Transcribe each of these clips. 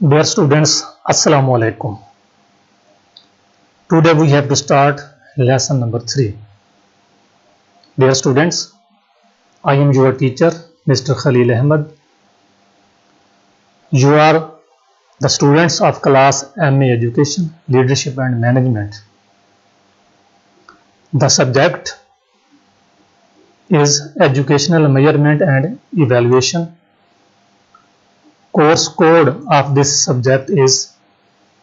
Dear students, Assalamu alaikum. Today we have to start lesson number 3. Dear students, I am your teacher, Mr. Khalil Ahmed. You are the students of class MA Education, Leadership and Management. The subject is Educational Measurement and Evaluation. Course code of this subject is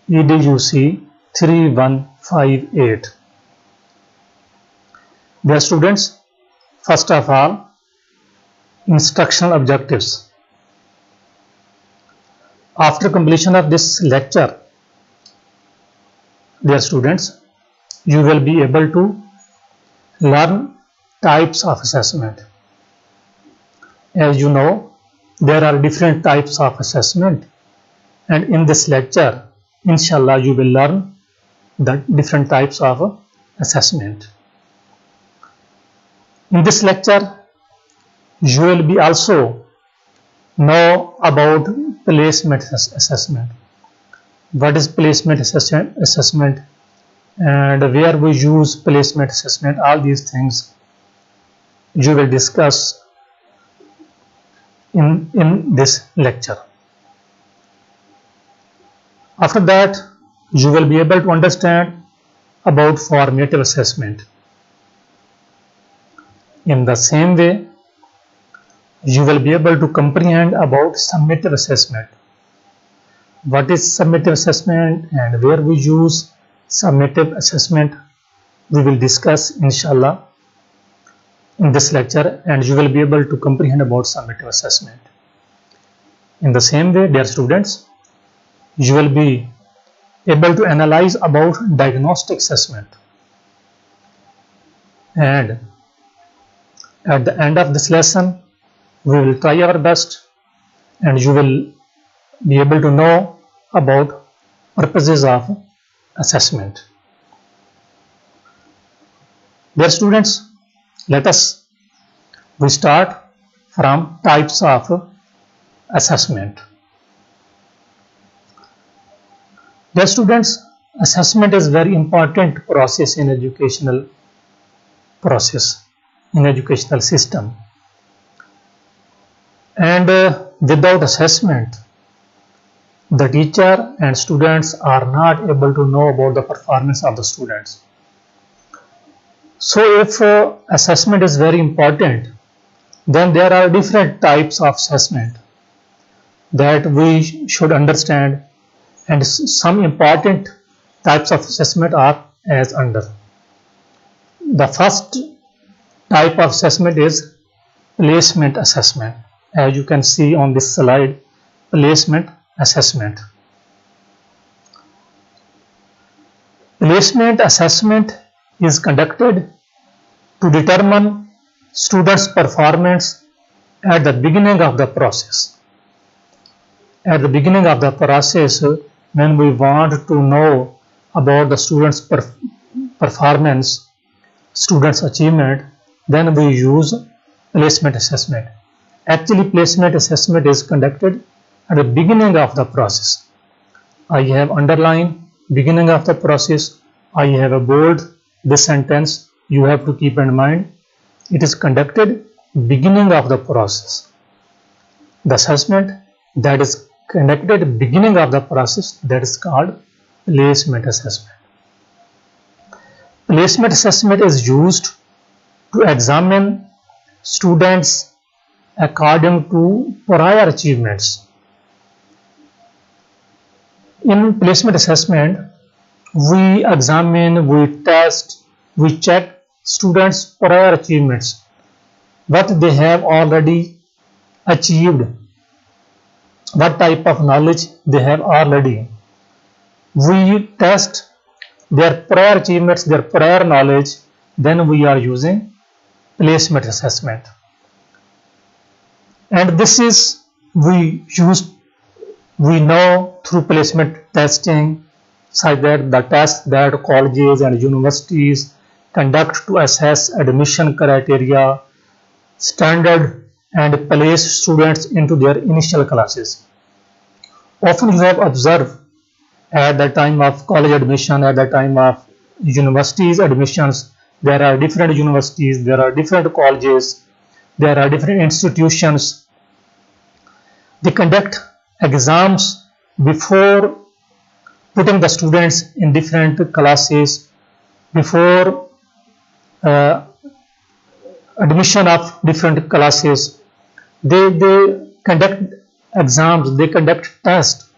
EDUC 3158. Dear students, first of all, instructional objectives. After completion of this lecture, dear students, you will be able to learn types of assessment. As you know, there are different types of assessment, and in this lecture, inshallah, you will learn the different types of assessment. In this lecture, you will be also know about placement assessment. What is placement assessment and where we use placement assessment? All these things you will discuss in this lecture. After that, you will be able to understand about formative assessment. In the same way, you will be able to comprehend about summative assessment. What is summative assessment and where we use summative assessment, we will discuss inshallah in this lecture, and you will be able to comprehend about summative assessment. In the same way, dear students, you will be able to analyze about diagnostic assessment, and at the end of this lesson we will try our best and you will be able to know about purposes of assessment. Dear students, let us start from types of assessment. Dear students, assessment is very important process in educational system, and without assessment, the teacher and students are not able to know about the performance of the students. So if assessment is very important, then there are different types of assessment that we should understand, and some important types of assessment are as under. The first type of assessment is placement assessment. As you can see on this slide, placement assessment. Placement assessment is conducted to determine students' performance at the beginning of the process. At the beginning of the process, when we want to know about the students' performance, students' achievement, then we use placement assessment. Actually, placement assessment is conducted at the beginning of the process. I have underlined beginning of the process. I have a bold this sentence. You have to keep in mind. It is conducted beginning of the process. The assessment that is conducted beginning of the process, that is called placement assessment. Placement assessment is used to examine students according to prior achievements. In placement assessment, we examine, we test, we check students' prior achievements, what they have already achieved, what type of knowledge they have already. We test their prior achievements, their prior knowledge, then we are using placement assessment. And this is we know through placement testing, such that the tests that colleges and universities conduct to assess admission criteria, standard and place students into their initial classes. Often you have observed at the time of college admission, at the time of universities admissions, there are different universities, there are different colleges, there are different institutions. They conduct exams before putting the students in different classes, before admission of different classes. They conduct exams, they conduct tests.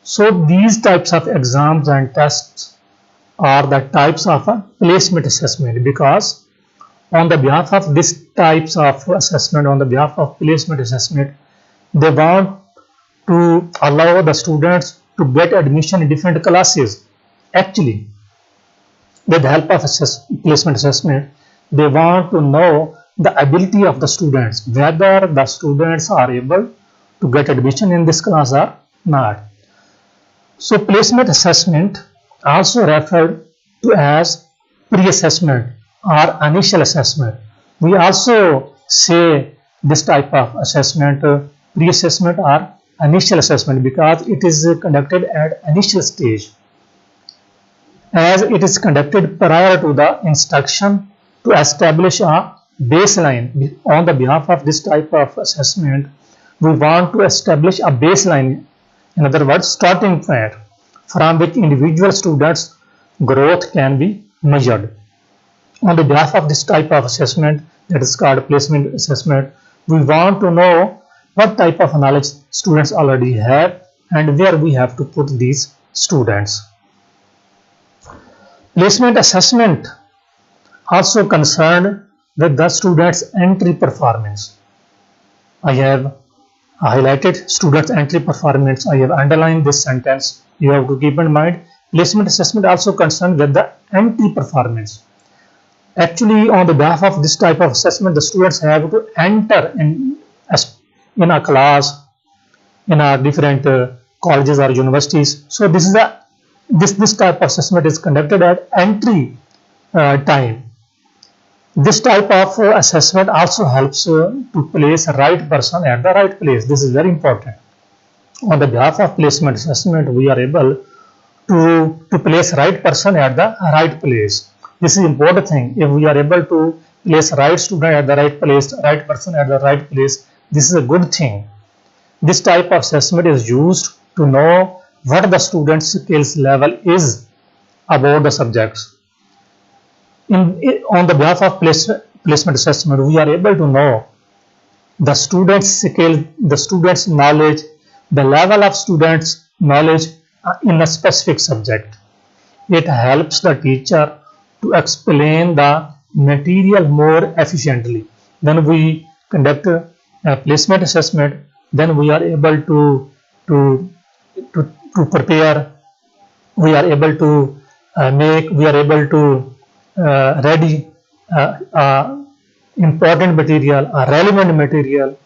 So these types of exams and tests are the types of a placement assessment, because on the behalf of these types of assessment, on the behalf of placement assessment, they want to allow the students to get admission in different classes. Actually, with the help of placement assessment, they want to know the ability of the students, whether the students are able to get admission in this class or not. So placement assessment also referred to as pre-assessment or initial assessment. We also say this type of assessment pre-assessment or initial assessment because it is conducted at initial stage, as it is conducted prior to the instruction to establish a baseline. On the behalf of this type of assessment, we want to establish a baseline, in other words, starting point from which individual students' growth can be measured. On the behalf of this type of assessment, that is called placement assessment, we want to know what type of knowledge students already have and where we have to put these students. Placement assessment also concerned with the students' entry performance. I have highlighted students' entry performance. I have underlined this sentence. You have to keep in mind, placement assessment also concerned with the entry performance. Actually, on the behalf of this type of assessment, the students have to enter in a class, in a different colleges or universities. So this is this type of assessment is conducted at entry time. This type of assessment also helps to place a right person at the right place. This is very important. On the behalf of placement assessment, we are able to place right person at the right place. This is important thing. If we are able to place right student at the right place, right person at the right place, this is a good thing. This type of assessment is used to know what the student's skills level is about the subjects. On the behalf of placement assessment, we are able to know the student's skill, the student's knowledge, the level of student's knowledge in a specific subject. It helps the teacher to explain the material more efficiently. When we conduct a placement assessment, then we are able to prepare, we are able to we are able to ready important material, relevant material,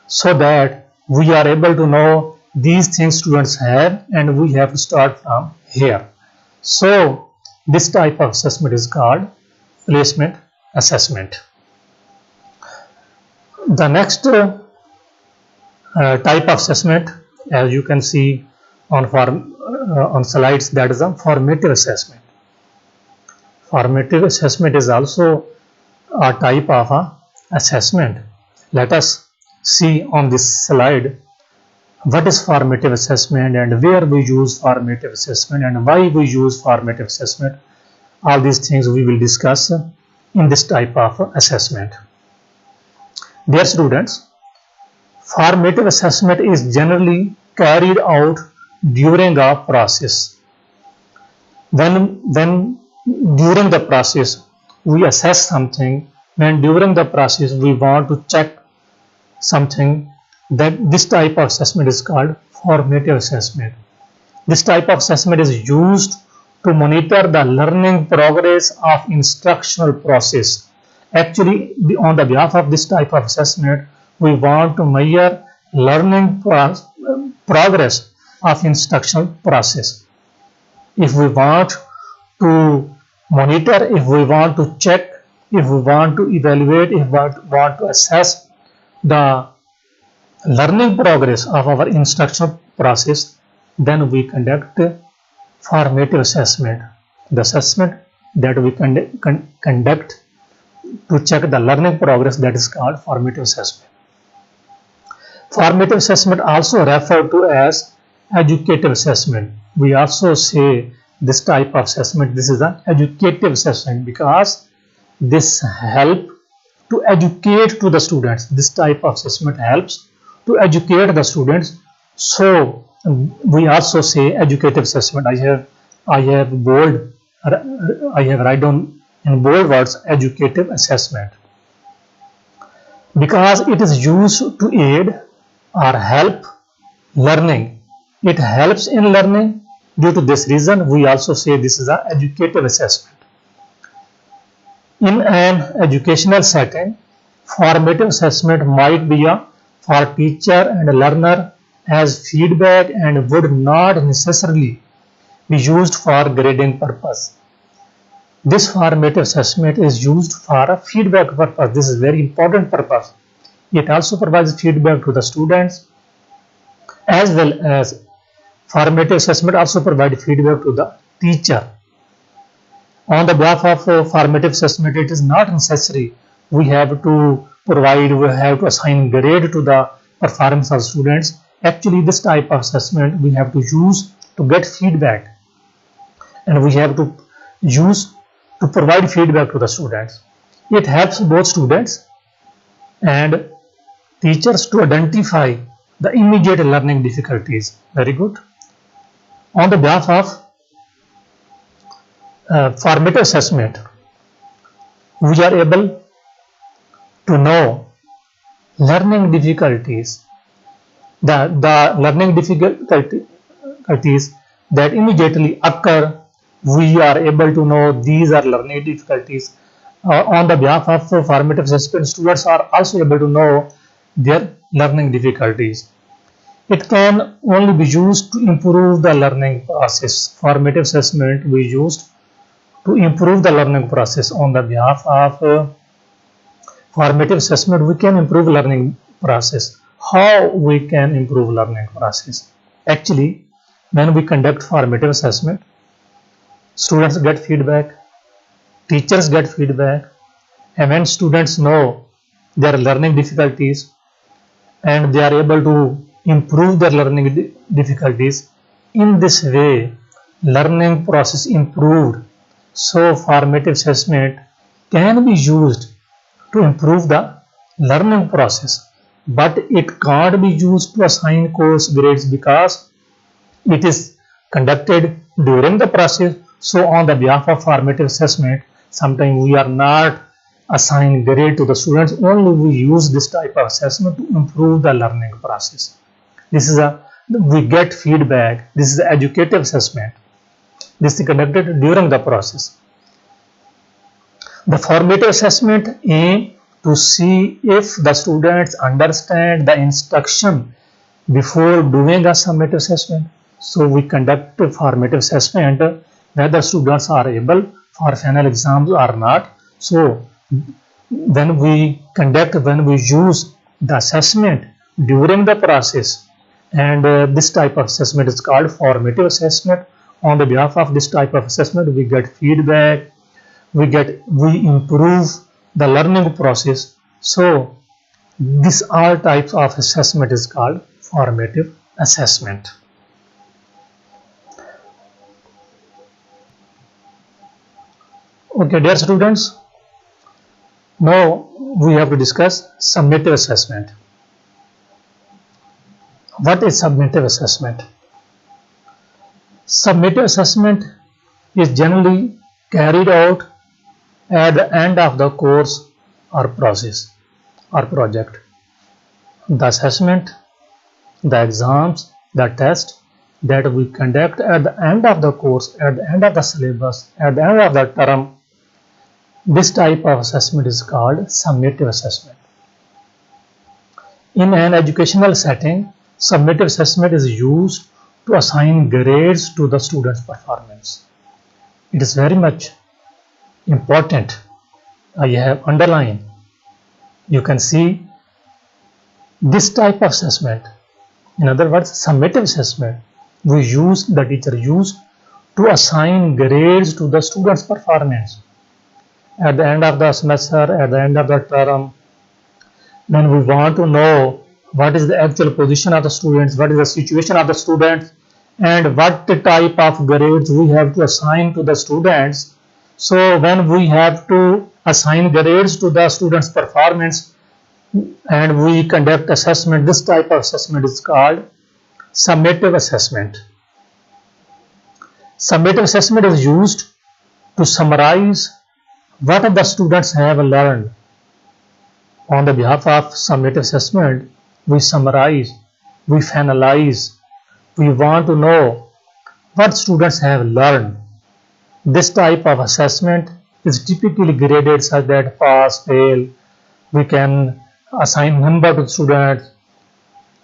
so that we are able to know these things students have and we have to start from here. So this type of assessment is called placement assessment. The next type of assessment, as you can see on slides, that is a formative assessment. Formative assessment is also a type of assessment. Let us see on this slide what is formative assessment and where we use formative assessment and why we use formative assessment. All these things we will discuss in this type of assessment. Dear students, formative assessment is generally carried out during a process. When during the process we assess something, when during the process we want to check something, that this type of assessment is called formative assessment. This type of assessment is used to monitor the learning progress of instructional process. Actually, on the behalf of this type of assessment, we want to measure learning progress of instructional process. If we want to monitor, if we want to check, if we want to evaluate, if we want to assess the learning progress of our instructional process, then we conduct formative assessment, the assessment that we conduct to check the learning progress, that is called formative assessment. Formative assessment also referred to as educative assessment. We also say this type of assessment, this is an educative assessment, because this help to educate to the students. This type of assessment helps to educate the students. So we also say educative assessment. I have write down in bold words educative assessment, because it is used to aid or help learning. It helps in learning. Due to this reason, we also say this is an educative assessment. In an educational setting, formative assessment might be for teacher and learner as feedback and would not necessarily be used for grading purpose. This formative assessment is used for a feedback purpose. This is very important purpose. It also provides feedback to the students, as well as formative assessment also provides feedback to the teacher. On the behalf of formative assessment, it is not necessary we have to assign grade to the performance of students. Actually, this type of assessment we have to use to get feedback, and we have to use to provide feedback to the students. It helps both students and teachers to identify the immediate learning difficulties. Very good. On the behalf of formative assessment, we are able to know learning difficulties, the learning difficulties that immediately occur. We are able to know these are learning difficulties. On the behalf of formative assessment, students are also able to know their learning difficulties. It can only be used to improve the learning process. Formative assessment we used to improve the learning process. On the behalf of formative assessment, we can improve learning process. How we can improve learning process? Actually, when we conduct formative assessment, students get feedback, teachers get feedback, and when students know their learning difficulties and they are able to improve their learning difficulties, in this way learning process improved. So formative assessment can be used to improve the learning process, but it can't be used to assign course grades because it is conducted during the process. So on the behalf of formative assessment, sometimes we are not assign grade to the students, only we use this type of assessment to improve the learning process. We get feedback. This is the educative assessment. This is conducted during the process. The formative assessment aims to see if the students understand the instruction before doing a summative assessment. So we conduct a formative assessment whether students are able for final exams or not. So when we use the assessment during the process, and this type of assessment is called formative assessment. On the behalf of this type of assessment, we get feedback, we improve the learning process. So this all types of assessment is called formative assessment. Okay, dear students, now we have to discuss summative assessment. What is summative assessment? Summative assessment is generally carried out at the end of the course or process or project. The assessment, the exams, the test that we conduct at the end of the course, at the end of the syllabus, at the end of the term, this type of assessment is called summative assessment. In an educational setting, summative assessment is used to assign grades to the student's performance. It is very much important. I have underlined. You can see This type of assessment, in other words, summative assessment, the teacher used to assign grades to the students' performance. At the end of the semester, at the end of the term, when we want to know what is the actual position of the students, what is the situation of the students, and what type of grades we have to assign to the students. So when we have to assign grades to the students' performance and we conduct assessment, this type of assessment is called summative assessment. Summative assessment is used to summarize what the students have learned. On the behalf of summative assessment, we summarize, we finalize, we want to know what students have learned. This type of assessment is typically graded such that pass, fail. We can assign number to students,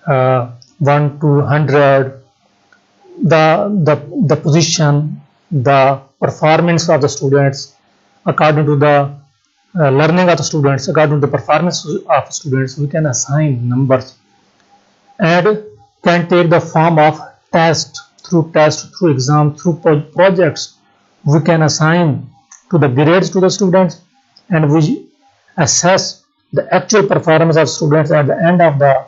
1 to 100, the position, the performance of the students according to the learning of the students, according to the performance of students. We can assign numbers and can take the form of test, through exam, through projects. We can assign to the grades to the students, and we assess the actual performance of students at the end of the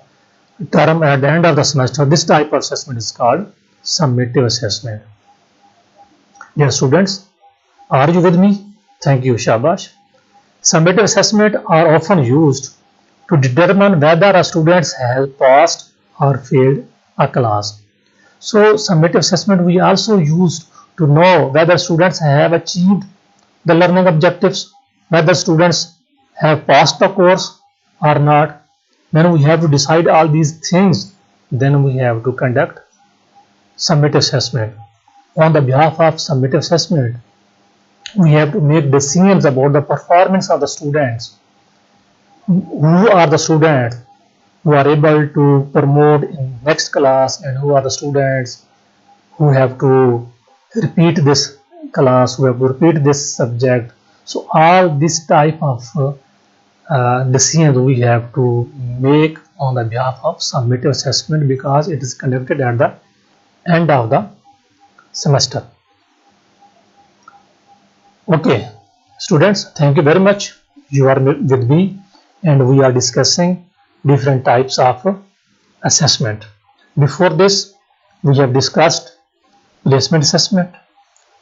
term, at the end of the semester. This type of assessment is called summative assessment. Dear students, are you with me? Thank you, shabash. Summative assessment are often used to determine whether a student has passed or failed a class. So summative assessment we also use to know whether students have achieved the learning objectives, whether students have passed the course or not. When we have to decide all these things, then we have to conduct summative assessment. On the behalf of summative assessment, we have to make decisions about the performance of the students. Who are the students who are able to promote in next class, and who are the students who have to repeat this class, who have to repeat this subject. So all this type of decisions we have to make on the behalf of summative assessment, because it is conducted at the end of the semester. Okay, students, thank you very much. You are with me and we are discussing different types of assessment. Before this, we have discussed placement assessment,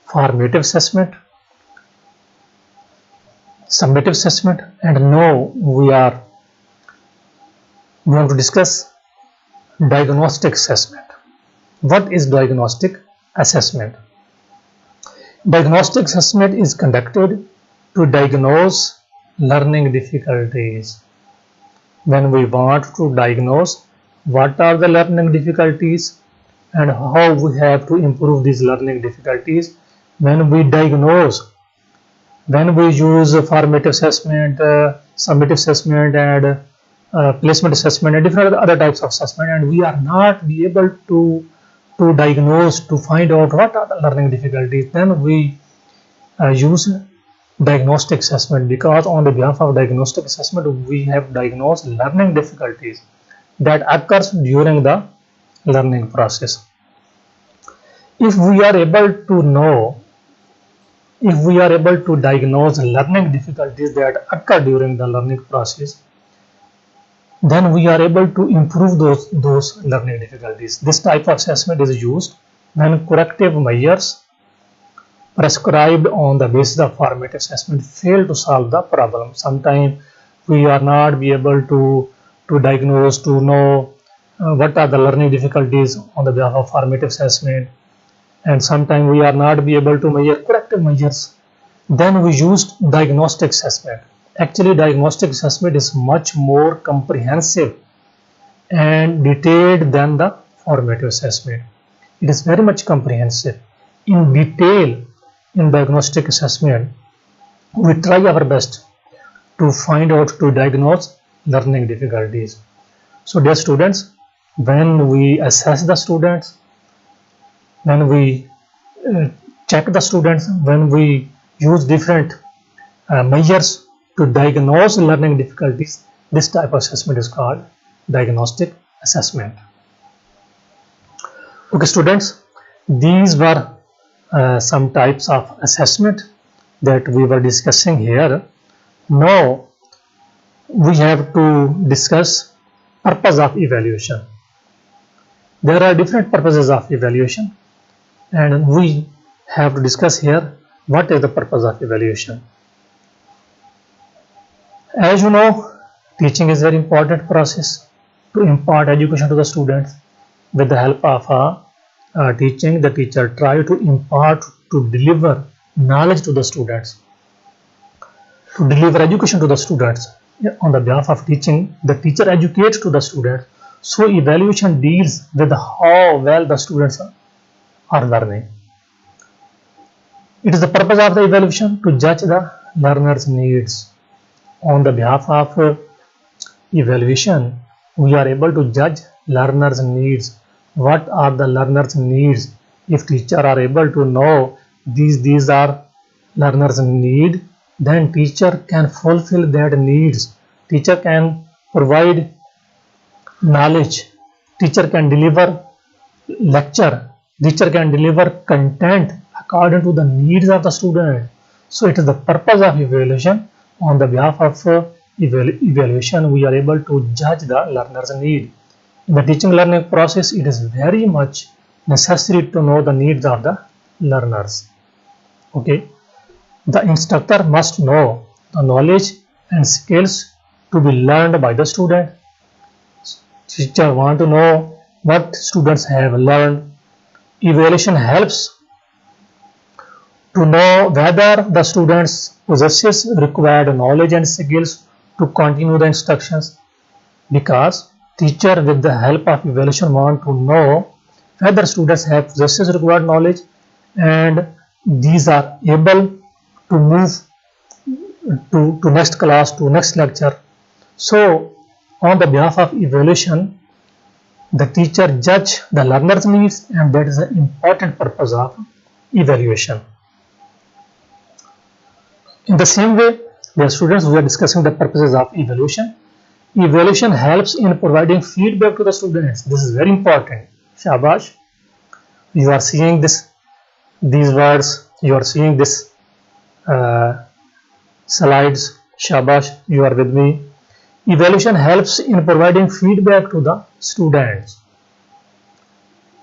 formative assessment, summative assessment, and now we are going to discuss diagnostic assessment. What is diagnostic assessment? Diagnostic assessment is conducted to diagnose learning difficulties. When we want to diagnose what are the learning difficulties and how we have to improve these learning difficulties, when we diagnose, when we use formative assessment, summative assessment, and placement assessment, and different other types of assessment, and we are not be able to diagnose, to find out what are the learning difficulties, then we use diagnostic assessment, because on the behalf of diagnostic assessment we have diagnosed learning difficulties that occurs during the learning process. If we are able to know, if we are able to diagnose learning difficulties that occur during the learning process, then we are able to improve those learning difficulties. This type of assessment is used when corrective measures prescribed on the basis of formative assessment fail to solve the problem. Sometimes we are not be able to diagnose, to know what are the learning difficulties on the behalf of formative assessment, and sometimes we are not be able to measure corrective measures. Then we use diagnostic assessment. Actually, diagnostic assessment is much more comprehensive and detailed than the formative assessment. It is very much comprehensive. In detail, in diagnostic assessment, we try our best to find out, to diagnose learning difficulties. So dear students, when we assess the students, when we check the students, when we use different measures to diagnose learning difficulties, this type of assessment is called diagnostic assessment. Okay students, these were some types of assessment that we were discussing here. Now we have to discuss purpose of evaluation. There are different purposes of evaluation, and we have to discuss here what is the purpose of evaluation. As you know, teaching is a very important process to impart education to the students. With the help of teaching, the teacher try to impart, to deliver knowledge to the students, to deliver education to the students. On the behalf of teaching, the teacher educates to the students. So evaluation deals with how well the students are learning. It is the purpose of the evaluation to judge the learner's needs. On the behalf of evaluation, we are able to judge learner's needs. What are the learner's needs? If teacher are able to know these are learner's need, then teacher can fulfill that needs. Teacher can provide knowledge. Teacher can deliver lecture. Teacher can deliver content according to the needs of the student. So it is the purpose of evaluation. On the behalf of evaluation, we are able to judge the learner's need. In the teaching learning process, it is very much necessary to know the needs of the learners. Okay, the instructor must know the knowledge and skills to be learned by the student. Teacher want to know what students have learned. Evaluation helps to know whether the students possesses required knowledge and skills to continue the instructions, because teacher with the help of evaluation want to know whether students have possesses required knowledge and these are able to move to next class, to next lecture. So on the behalf of evaluation, the teacher judge the learner's needs, and that is the important purpose of evaluation. In the same way, dear students, we are discussing the purposes of evaluation. Evaluation helps in providing feedback to the students. This is very important. Shabash. You are seeing these words. You are seeing this slides. Shabash. You are with me. Evaluation helps in providing feedback to the students.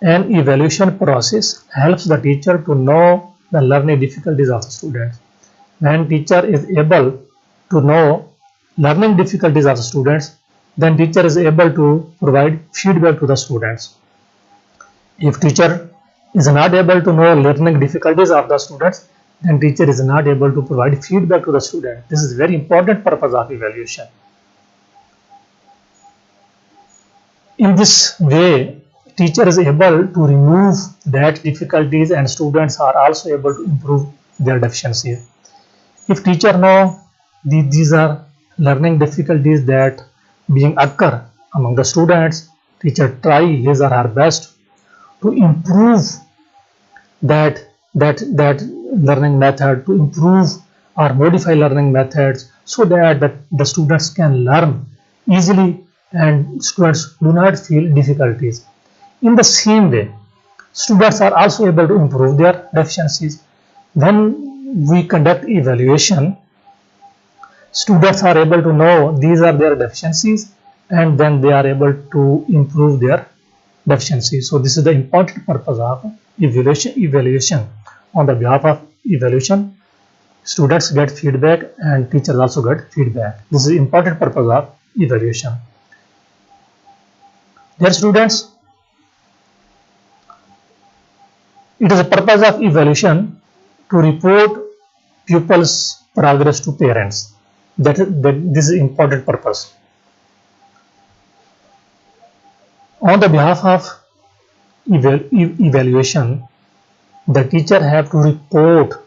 An evaluation process helps the teacher to know the learning difficulties of the students. When teacher is able to know learning difficulties of the students, then teacher is able to provide feedback to the students. If teacher is not able to know learning difficulties of the students, then teacher is not able to provide feedback to the student. This is very important purpose of evaluation. In this way, teacher is able to remove that difficulties and students are also able to improve their deficiencies. If teacher know these are learning difficulties that being occur among the students, teacher try his or her best to improve that learning method, to improve or modify learning methods so that the students can learn easily and students do not feel difficulties. In the same way, students are also able to improve their deficiencies. When we conduct evaluation, students are able to know these are their deficiencies and then they are able to improve their deficiencies. So this is the important purpose of evaluation. On the behalf of evaluation, students get feedback and teachers also get feedback. This is the important purpose of evaluation. Dear students, it is a purpose of evaluation to report pupils' progress to parents. This is important purpose. On the behalf of evaluation, the teacher have to report to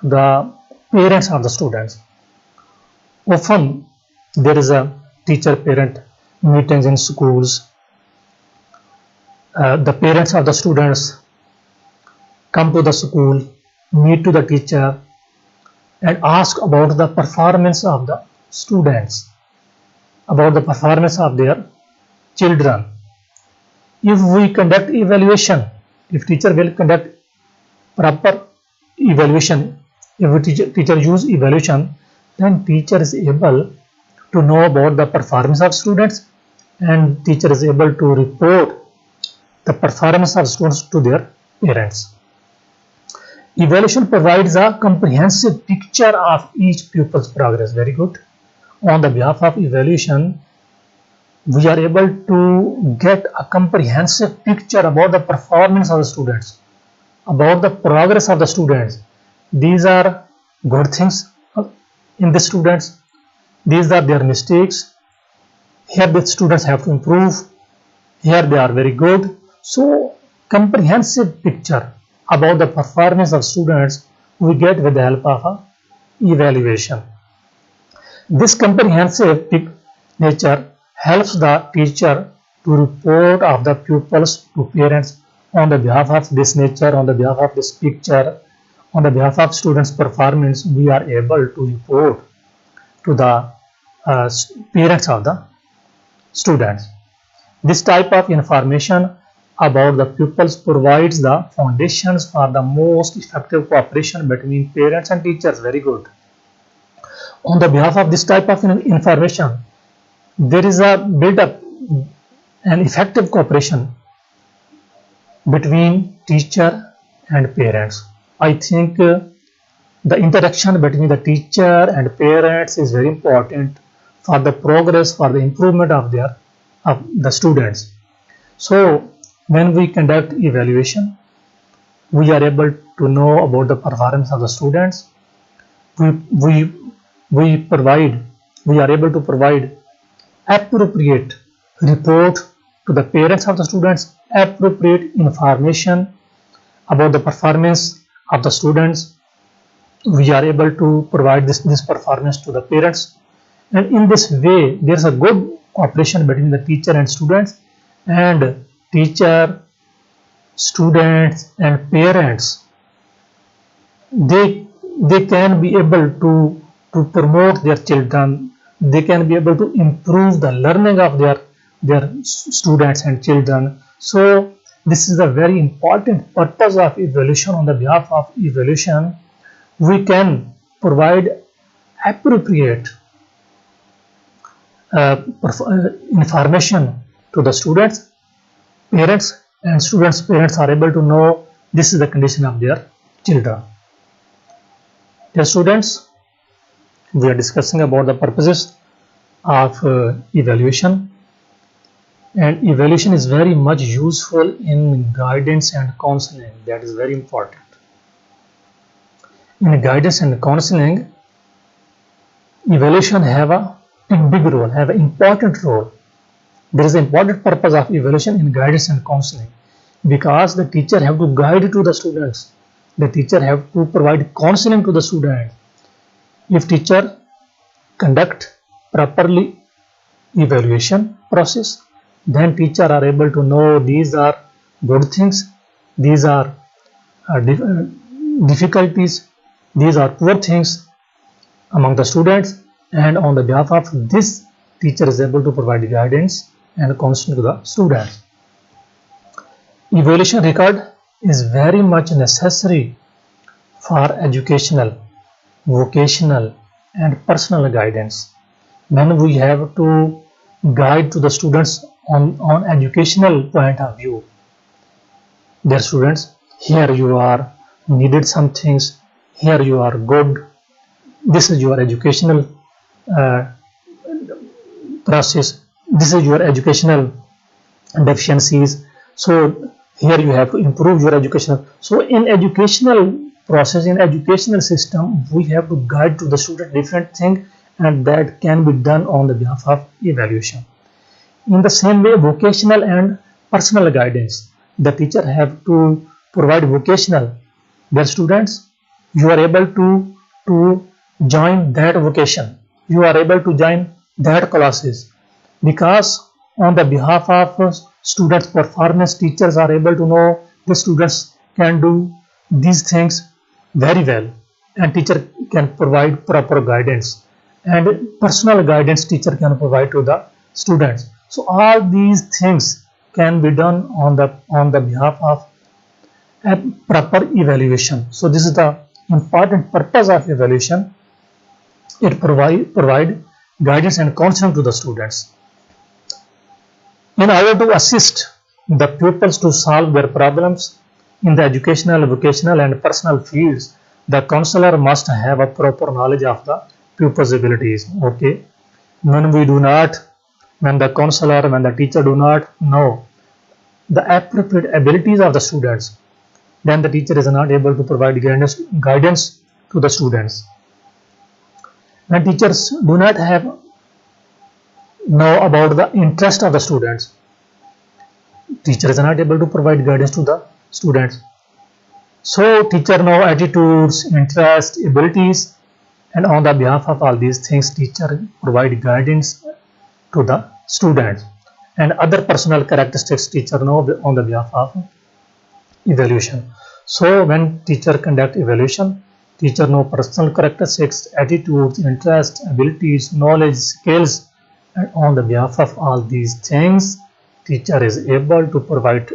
the parents of the students. Often there is a teacher-parent meetings in schools. The parents of the students come to the school, meet to the teacher and ask about the performance of the students, about the performance of their children. If we conduct evaluation, if teacher will conduct proper evaluation, if teacher use evaluation, then teacher is able to know about the performance of students, and teacher is able to report the performance of students to their parents. Evaluation provides a comprehensive picture of each pupil's progress. Very good. On the behalf of evaluation, we are able to get a comprehensive picture about the performance of the students, about the progress of the students. These are good things in the students. These are their mistakes. Here the students have to improve. Here they are very good. So comprehensive picture about the performance of students we get with the help of evaluation. This comprehensive nature helps the teacher to report of the pupils to parents. On the behalf of this nature, on the behalf of this picture, on the behalf of students' performance, we are able to report to the parents of the students. This type of information about the pupils provides the foundations for the most effective cooperation between parents and teachers. Very good. On the behalf of this type of information, there is a build-up and effective cooperation between teacher and parents. I think the interaction between the teacher and parents is very important for the progress, for the improvement of the students. So when we conduct evaluation, we are able to know about the performance of the students. We are able to provide appropriate report to the parents of the students, appropriate information about the performance of the students. We are able to provide this performance to the parents, and in this way there is a good cooperation between the teacher and students, and teacher, students and parents, they can be able to promote their children. They can be able to improve the learning of their students and children. So this is a very important purpose of evaluation. On the behalf of evaluation, we can provide appropriate information to the students, parents, and students' parents are able to know this is the condition of their children. Dear students, we are discussing about the purposes of evaluation, and evaluation is very much useful in guidance and counseling. That is very important. In guidance and counseling, evaluation have a big role, have an important role. There is an important purpose of evaluation in guidance and counseling, because the teacher have to guide to the students. The teacher have to provide counseling to the student. If teacher conduct properly evaluation process, then teacher are able to know these are good things, these are difficulties, these are poor things among the students, and on the behalf of this, teacher is able to provide guidance and counseling to the students. Evaluation record is very much necessary for educational, vocational and personal guidance. When we have to guide to the students on educational point of view, dear students, here you are needed some things, here you are good, this is your educational process, this is your educational deficiencies, so here you have to improve your educational. So in educational process, in educational system, we have to guide to the student different thing, and that can be done on the behalf of evaluation. In the same way, vocational and personal guidance, the teacher have to provide vocational. Their students, you are able to join that vocation, you are able to join that classes, because on the behalf of students' performance, teachers are able to know the students can do these things very well, and teacher can provide proper guidance, and personal guidance teacher can provide to the students. So all these things can be done on the behalf of a proper evaluation. So this is the important purpose of evaluation. It provide guidance and counseling to the students in order to assist the pupils to solve their problems in the educational, vocational and personal fields. The counselor must have a proper knowledge of the pupils' abilities. Okay, when the counselor, when the teacher do not know the appropriate abilities of the students, then the teacher is not able to provide guidance to the students. When teachers do not know about the interest of the students, teacher is not able to provide guidance to the students. So teacher know attitudes, interest, abilities, and on the behalf of all these things, teacher provide guidance to the students. And other personal characteristics teacher know on the behalf of evaluation. So when teacher conduct evaluation, teacher know personal characteristics, attitudes, interests, abilities, knowledge, skills, and on the behalf of all these things, teacher is able to provide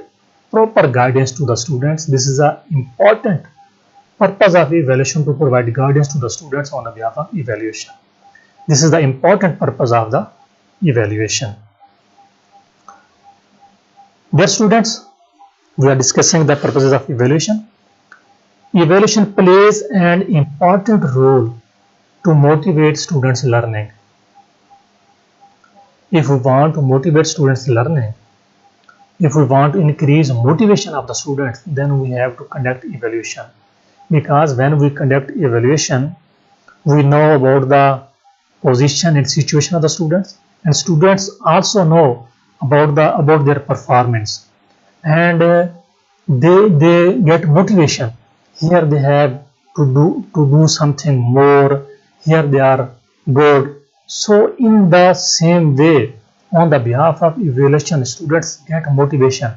proper guidance to the students. This is an important purpose of evaluation, to provide guidance to the students on the behalf of evaluation. This is the important purpose of the evaluation. Dear students, we are discussing the purposes of evaluation. Evaluation plays an important role to motivate students' learning. If we want to motivate students' learning, if we want to increase motivation of the students, then we have to conduct evaluation. Because when we conduct evaluation, we know about the position and situation of the students, and students also know about their performance, and they get motivation. Here they have to do something more. Here they are good. So in the same way, on the behalf of evaluation, students get motivation,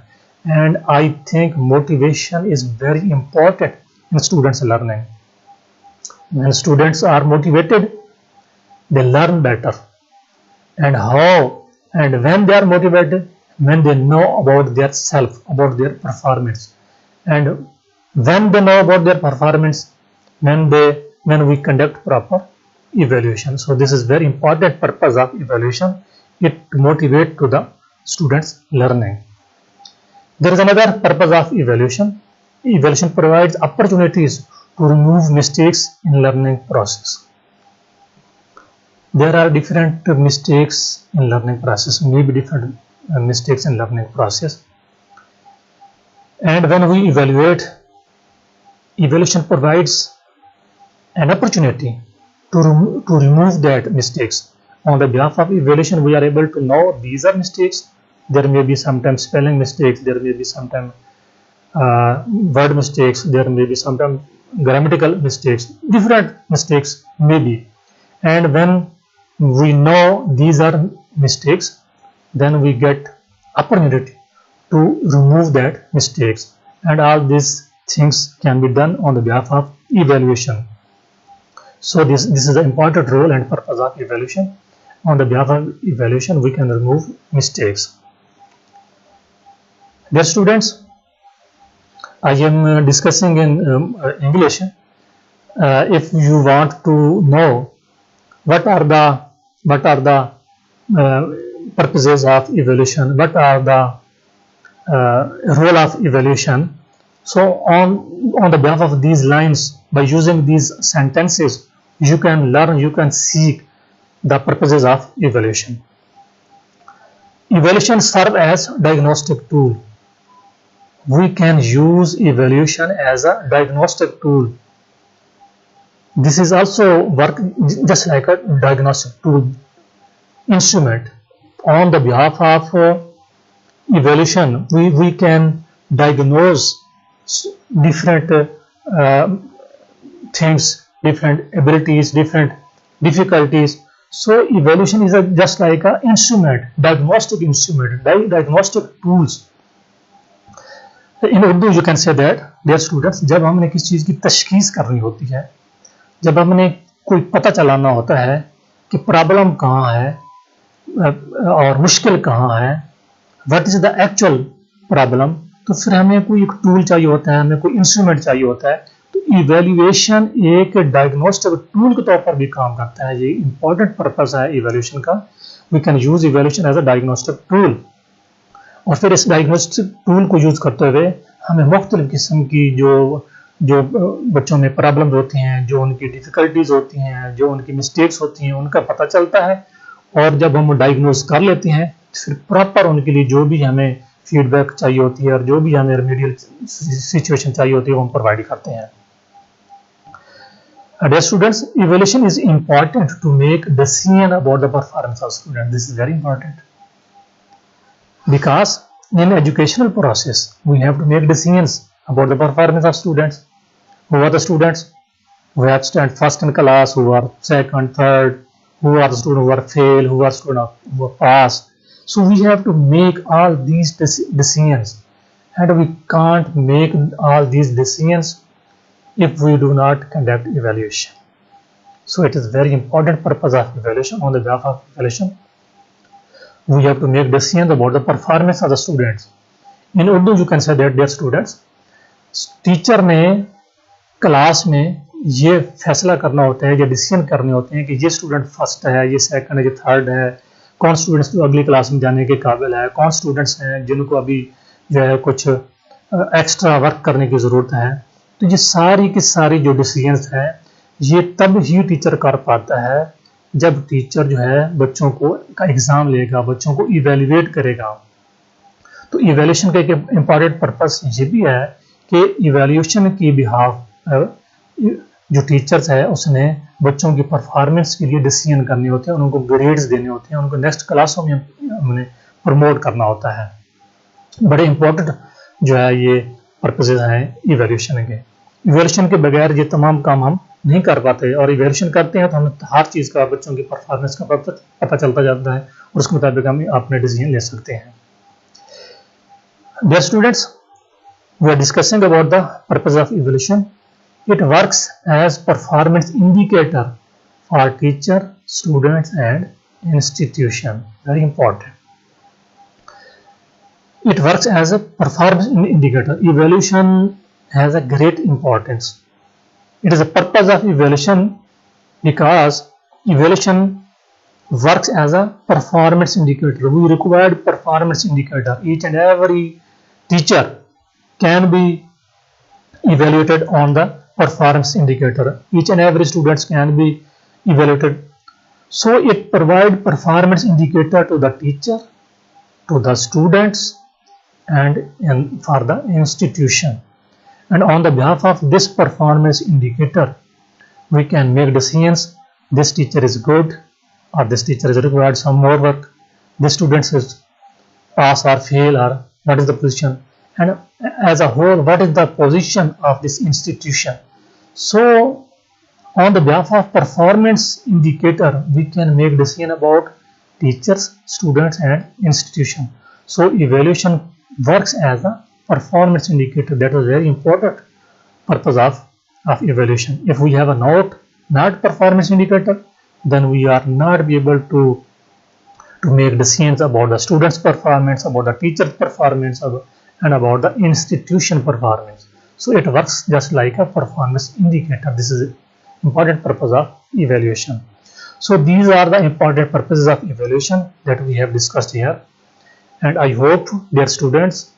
and I think motivation is very important in students' learning. When students are motivated, they learn better. And how? And when they are motivated, when they know about their self, about their performance, and when they know about their performance, when we conduct proper evaluation. So this is very important purpose of evaluation. It motivates to the students' learning. There is another purpose of evaluation. Evaluation provides opportunities to remove mistakes in learning process. There are different mistakes in learning process, maybe different mistakes in learning process. And when we evaluate, evaluation provides an opportunity to remove that mistakes. On the behalf of evaluation, we are able to know these are mistakes. There may be sometimes spelling mistakes, there may be sometimes word mistakes, there may be sometimes grammatical mistakes, different mistakes may be. And when we know these are mistakes, then we get opportunity to remove that mistakes, and all these things can be done on the behalf of evaluation. So this is the important role and purpose of evaluation. On the behalf of evaluation, we can remove mistakes. Dear students, I am discussing in English. If you want to know what are the purposes of evaluation, what are the role of evaluation, so on the behalf of these lines, by using these sentences, you can learn, you can seek the purposes of evaluation. Evaluation serves as diagnostic tool. We can use evaluation as a diagnostic tool. This is also work just like a diagnostic tool instrument. On the behalf of evaluation, we can diagnose different things, different abilities, different difficulties. So evaluation is just like an instrument, diagnostic instrument, diagnostic tools. In Urdu you can say that, dear students, जब हमने किसी चीज़ की तशखीस करनी होती है, जब हमने कोई पता चलाना होता है कि प्रॉब्लम कहाँ है, और मुश्किल कहाँ है, what is the actual problem, तो फिर हमें कोई एक टूल चाहिए होता है, हमें कोई इंस्ट्रूमेंट चाहिए होता है। तो इवेल्युएशन एक डायग्नोस्टिक टूल के तौर पर भी काम करता है। ये इंपॉर्टेंट पर्पस है इवेल्युएशन का। We can use evaluation as a diagnostic tool. और फिर इस डायग्नोस्टिक टूल को यूज करते हुए हमें मुख्तलिफ किस्म की जो बच्चों में प्रॉब्लम्स होती हैं, जो उनकी डिफिकल्टीज होती हैं, जो उनकी मिस्टेक्स होती हैं, उनका पता चलता है। और जब हम डायग्नोज कर लेते हैं फिर प्रॉपर उनके लिए जो भी हमें फीडबैक चाहिए होती है और जो भी हमें रेमेडियल सिचुएशन चाहिए होती है वो हम प्रोवाइड करते हैं। Dear students, evaluation is important to make decision about the performance of students. This is very important because in educational process we have to make decisions about the performance of students. Who are the students who have stand first in class, who are second, third, who are the students who are fail, who are students who are pass. So we have to make all these decisions, and we can't make all these decisions if we do not conduct evaluation. So it is very important purpose of evaluation. On the behalf of evaluation, we have to make decisions about the performance of the students. In Urdu, you can say that dear students, teacher ने class में ये फैसला करना होता है, ये decision करने होते हैं कि ये स्टूडेंट फर्स्ट है, ये सेकंड है, ये थर्ड है, कौन स्टूडेंट्स तो अगली क्लास में जाने के काबिल है, कौन स्टूडेंट्स हैं जिनको अभी जो है कुछ एक्स्ट्रा वर्क करने की ज़रूरत है। तो ये सारी की सारी जो डिसीजंस हैं ये तब ही टीचर कर पाता है जब टीचर जो है बच्चों को का एग्ज़ाम लेगा, बच्चों को इवेल्युएट करेगा। तो इवेल्यूशन का एक इम्पॉर्टेंट पर्पस ये भी है कि इवेल्यूशन की बिहाफ जो टीचर्स है उसने बच्चों की परफॉर्मेंस के लिए डिसीजन करने होते हैं, उनको ग्रेड्स देने होते हैं, उनको नेक्स्ट क्लासों में हमने प्रमोट करना होता है। बड़े इम्पोर्टेंट जो है ये पर्पसेस हैं इवेल्यूशन के। इवेल्यूशन के बगैर ये तमाम काम हम नहीं कर पाते, और इवेल्यूशन करते हैं तो हमें हर चीज़ का, बच्चों की परफॉर्मेंस का पता चलता जाता है और उसके मुताबिक हम अपने डिसीजन ले सकते हैं। Dear students, we are discussing about the purpose of evaluation. It works as performance indicator for teacher, students and institution. Very important. It works as a performance indicator. Evaluation has a great importance. It is a purpose of evaluation because evaluation works as a performance indicator. We require performance indicator. Each and every teacher can be evaluated on the performance indicator. Each and every students can be evaluated. So it provides performance indicator to the teacher, to the students and for the institution. And on the behalf of this performance indicator, we can make decisions. This teacher is good, or this teacher is required some more work. This student is pass or fail, or what is the position, and as a whole what is the position of this institution. So on the behalf of performance indicator we can make decision about teachers, students and institution. So evaluation works as a performance indicator. That is very important purpose of evaluation. If we have a not performance indicator, then we are not be able to make decisions about the students' performance, about the teacher's performance, and about the institution performance. So it works just like a performance indicator. This is important purpose of evaluation. So these are the important purposes of evaluation that we have discussed here, and I hope, dear students,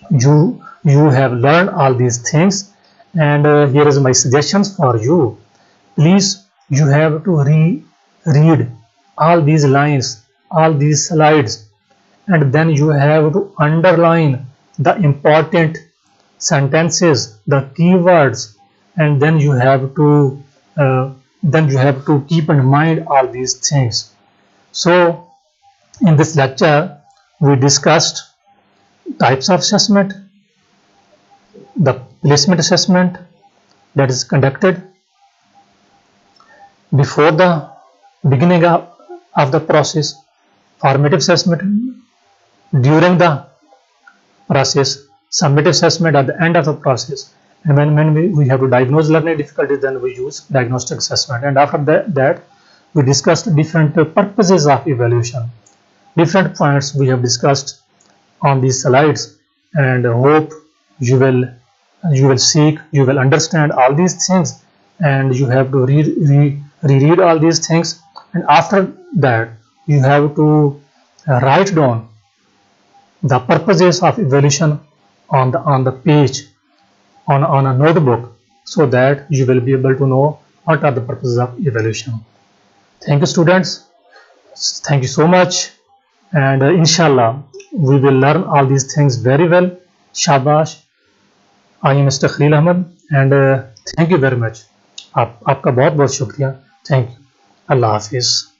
you have learned all these things. And here is my suggestions for you. Please, you have to read all these lines, all these slides, and then you have to underline the important sentences, the keywords, and then you have to keep in mind all these things. So in this lecture we discussed types of assessment, the placement assessment that is conducted before the beginning of the process, formative assessment during the process, summative assessment at the end of the process, and when we have to diagnose learning difficulties, then we use diagnostic assessment, and after that we discussed different purposes of evaluation. Different points we have discussed on these slides, and hope you will seek, you will understand all these things, and you have to reread all these things, and after that you have to write down the purposes of evaluation on the page, on a notebook, so that you will be able to know what are the purposes of evaluation. Thank you, students. Thank you so much, and inshallah we will learn all these things very well. Shabash. I am Mr. Khalil Ahmed, and thank you very much. आपका बहुत बहुत शुक्रिया. Thank you. Allah Hafiz.